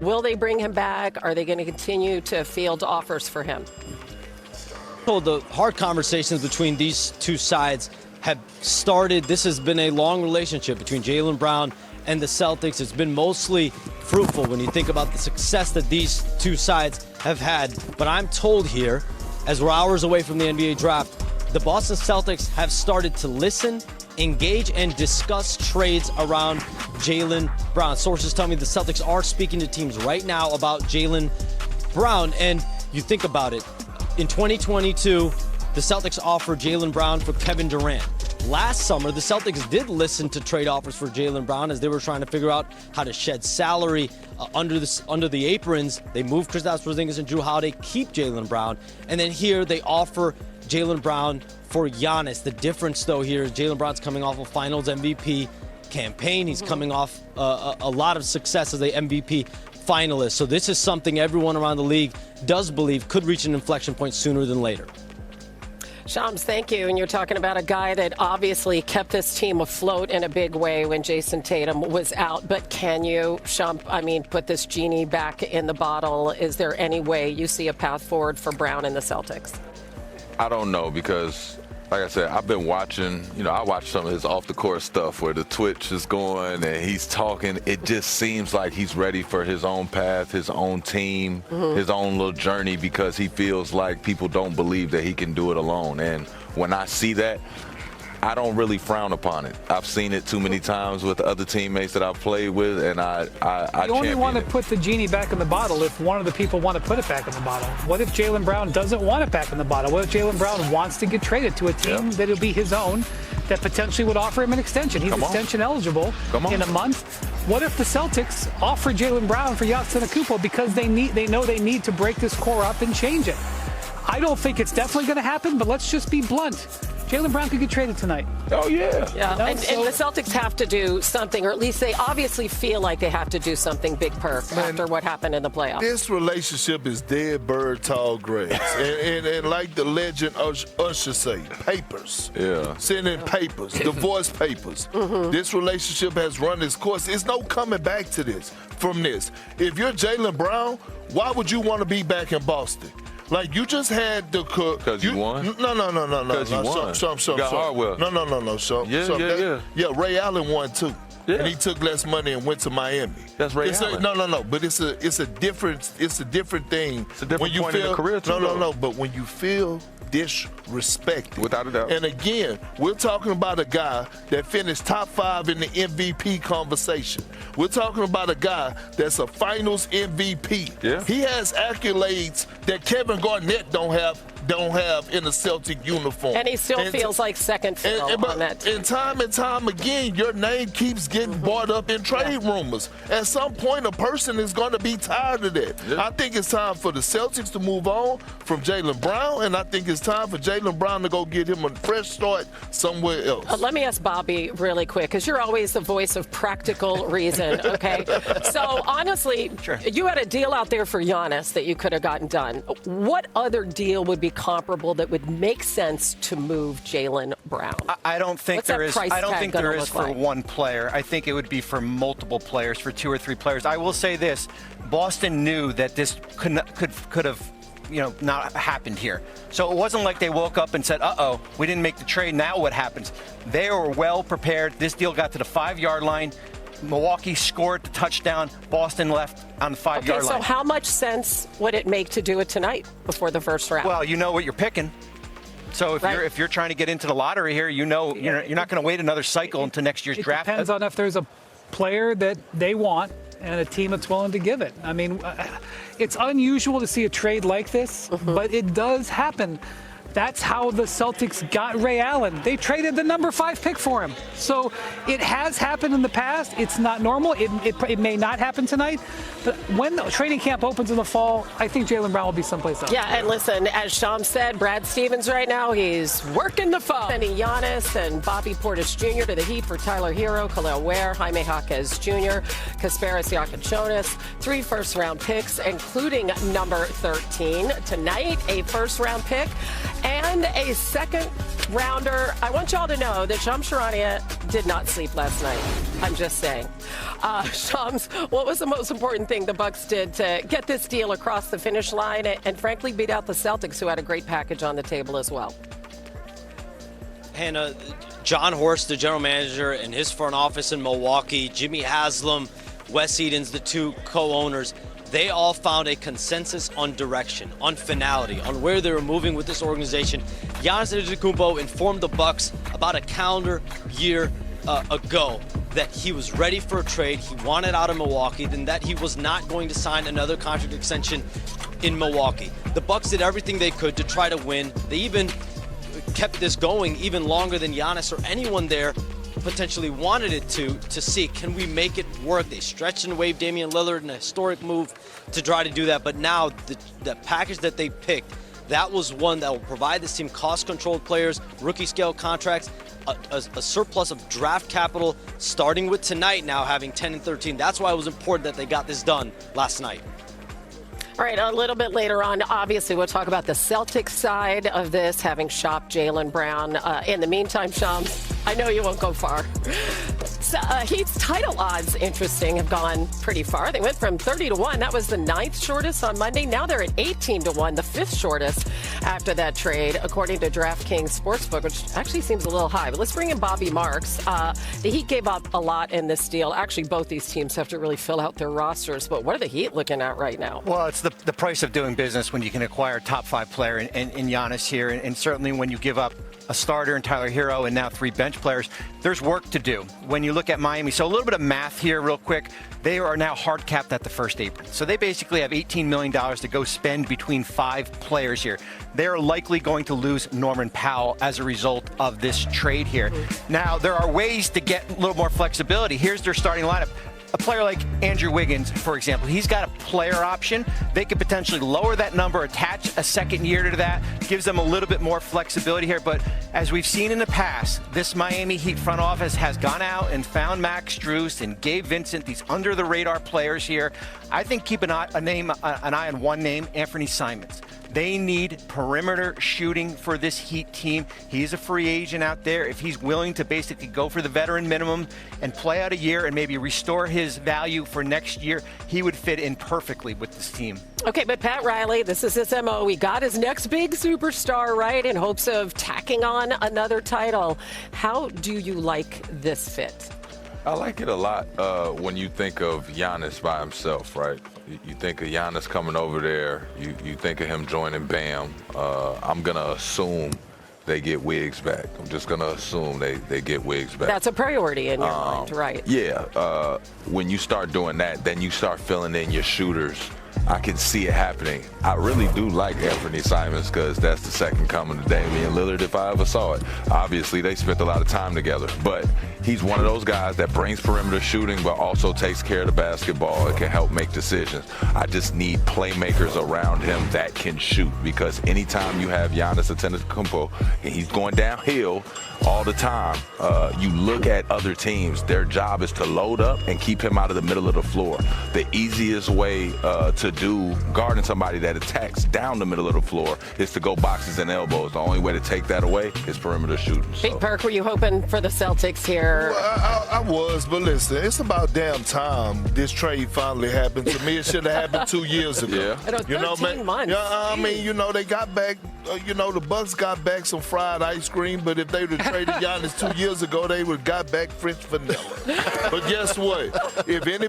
Will they bring him back? Are they going to continue to field offers for him? So the hard conversations between these two sides have started. This has been a long relationship between Jaylen Brown and the Celtics. It's been mostly fruitful when you think about the success that these two sides have had. But I'm told here, as we're hours away from the NBA draft, the Boston Celtics have started to listen, engage, and discuss trades around Jaylen Brown. Sources tell me the Celtics are speaking to teams right now about Jaylen Brown. And you think about it, in 2022, the Celtics offered Jaylen Brown for Kevin Durant. Last summer, the Celtics did listen to trade offers for Jaylen Brown as they were trying to figure out how to shed salary under the aprons. They moved Kristaps Porzingis and Jrue Holiday, keep Jaylen Brown. And then here they offer Jaylen Brown for Giannis. The difference, though, here is Jaylen Brown's coming off a Finals MVP campaign. He's coming off a lot of success as a MVP finalist. So this is something everyone around the league does believe could reach an inflection point sooner than later. Shams, thank you. And you're talking about a guy that obviously kept this team afloat in a big way when Jason Tatum was out. But can you, put this genie back in the bottle? Is there any way you see a path forward for Brown and the Celtics? I don't know because, like I said, I've been watching, I watched some of his off-the-court stuff where the Twitch is going and he's talking. It just seems like he's ready for his own path, his own team, his own little journey because he feels like people don't believe that he can do it alone. And when I see that, I don't really frown upon it. I've seen it too many times with other teammates that I've played with, and I You only want to put the genie back in the bottle if one of the people want to put it back in the bottle. What if Jaylen Brown doesn't want it back in the bottle? What if Jaylen Brown wants to get traded to a team that'll be his own that potentially would offer him an extension? He's extension eligible in a month. What if the Celtics offer Jaylen Brown for Giannis Antetokounmpo because they know they need to break this core up and change it? I don't think it's definitely going to happen, but let's just be blunt. Jaylen Brown could get traded tonight. Oh, yeah. Yeah, and the Celtics have to do something, or at least they obviously feel like they have to do something big after what happened in the playoffs. This relationship is dead bird, tall grass. and like the legend Usher say, papers. Yeah. Sending papers, divorce papers. This relationship has run its course. There's no coming back to this from this. If you're Jaylen Brown, why would you want to be back in Boston? Like, you just had the cook. Because you won? No. Because you won. You got Hartwell. No. Yeah, Ray Allen won too. Yeah. And he took less money and went to Miami. That's Ray Allen. No. But it's a different thing. It's a different point in the career too. No. But when you feel disrespected. Without a doubt. And again, we're talking about a guy that finished top 5 in the MVP conversation. We're talking about a guy that's a finals MVP. Yeah. He has accolades that Kevin Garnett don't have in a Celtic uniform. And he still feels like second fiddle on that team. And time again, your name keeps getting brought up in trade rumors. At some point, a person is going to be tired of that. Yeah. I think it's time for the Celtics to move on from Jaylen Brown, and I think it's time for Jaylen Brown to go get him a fresh start somewhere else. Let me ask Bobby really quick, because you're always the voice of practical reason, okay? So, honestly, you had a deal out there for Giannis that you could have gotten done. What other deal would be comparable that would make sense to move Jaylen Brown? I don't think there is. I don't think there is for one player. I think it would be for multiple players, for 2 or 3 players. I will say this: Boston knew that this could have not happened here. So it wasn't like they woke up and said, "Uh-oh, we didn't make the trade. Now what happens?" They were well prepared. This deal got to the 5-yard line. Milwaukee scored the touchdown. Boston left on the 5-yard line. So how much sense would it make to do it tonight before the first round? Well, you know what you're picking. So if you're trying to get into the lottery here, you're not going to wait another cycle into next year's draft. It depends on if there's a player that they want and a team that's willing to give it. I mean, it's unusual to see a trade like this, but it does happen. That's how the Celtics got Ray Allen. They traded the number 5 pick for him. So it has happened in the past. It's not normal. It may not happen tonight. But when the training camp opens in the fall, I think Jaylen Brown will be someplace else. Yeah, and listen, as Shams said, Brad Stevens right now, he's working the phone. Sending Giannis and Bobby Portis Jr. to the Heat for Tyler Hero, Khalil Ware, Jaime Jaquez Jr., Kasparas Giacochonis, 3 first-round picks, including number 13. Tonight, a first-round pick. and a second rounder. I want y'all to know that Shams Charania did not sleep last night. I'm just saying. Shams, what was the most important thing the Bucks did to get this deal across the finish line and frankly beat out the Celtics, who had a great package on the table as well? Hannah, John Horst, the general manager, and his front office in Milwaukee, Jimmy Haslam, Wes Edens, the two co-owners, they all found a consensus on direction, on finality, on where they were moving with this organization. Giannis Antetokounmpo informed the Bucks about a calendar year ago that he was ready for a trade. He wanted out of Milwaukee, then that he was not going to sign another contract extension in Milwaukee. The Bucks did everything they could to try to win. They even kept this going even longer than Giannis or anyone there potentially wanted it to see, can we make it work? They stretched and waived Damian Lillard in a historic move to try to do that, but now the package that they picked, that was one that will provide this team cost-controlled players, rookie-scale contracts, a surplus of draft capital starting with tonight now having 10 and 13. That's why it was important that they got this done last night. All right, a little bit later on, obviously, we'll talk about the Celtics side of this, having shopped Jaylen Brown. In the meantime, Shams, I know you won't go far. So, Heat's title odds, interesting, have gone pretty far. They went from 30-1. That was the 9th shortest on Monday. Now they're at 18-1, the 5th shortest after that trade, according to DraftKings Sportsbook, which actually seems a little high. But let's bring in Bobby Marks. The Heat gave up a lot in this deal. Actually, both these teams have to really fill out their rosters. But what are the Heat looking at right now? Well, it's the price of doing business when you can acquire a top 5 player in Giannis here, and certainly when you give up a starter in Tyler Hero and now 3 bench players, there's work to do when you look at Miami. So a little bit of math here real quick. They are now hard capped at the first apron. So they basically have $18 million to go spend between 5 players here. They're likely going to lose Norman Powell as a result of this trade here. Now, there are ways to get a little more flexibility. Here's their starting lineup. A player like Andrew Wiggins, for example, he's got a player option. They could potentially lower that number, attach a second year to that, gives them a little bit more flexibility here. But as we've seen in the past, this Miami Heat front office has gone out and found Max Strus and Gabe Vincent, these under-the-radar players here. I think keep an eye on one name, Anthony Simons. They need perimeter shooting for this Heat team. He's a free agent out there. If he's willing to basically go for the veteran minimum and play out a year and maybe restore his value for next year, he would fit in perfectly with this team. Okay, but Pat Riley, this is his MO. He got his next big superstar, right, in hopes of tacking on another title. How do you like this fit? I like it a lot when you think of Giannis by himself, right? You think of Giannis coming over there. You think of him joining Bam. I'm going to assume they get Wiggs back. I'm just going to assume they get Wiggs back. That's a priority in your mind, right? Yeah. When you start doing that, then you start filling in your shooters. I can see it happening. I really do like Anthony Simons because that's the second coming to Damian Lillard if I ever saw it. Obviously, they spent a lot of time together, but he's one of those guys that brings perimeter shooting but also takes care of the basketball and can help make decisions. I just need playmakers around him that can shoot because anytime you have Giannis Antetokounmpo and he's going downhill all the time, you look at other teams, their job is to load up and keep him out of the middle of the floor. The easiest way to do guarding somebody that attacks down the middle of the floor is to go boxes and elbows. The only way to take that away is perimeter shooting. Big Perk, were you hoping for the Celtics here? Well, I was, but listen, it's about damn time this trade finally happened. To me, it should have happened 2 years ago. Yeah. It was 13 months. Yeah, I mean, they got back, the Bucks got back some fried ice cream, but if they would have traded Giannis 2 years ago, they would have got back French vanilla. But guess what? If any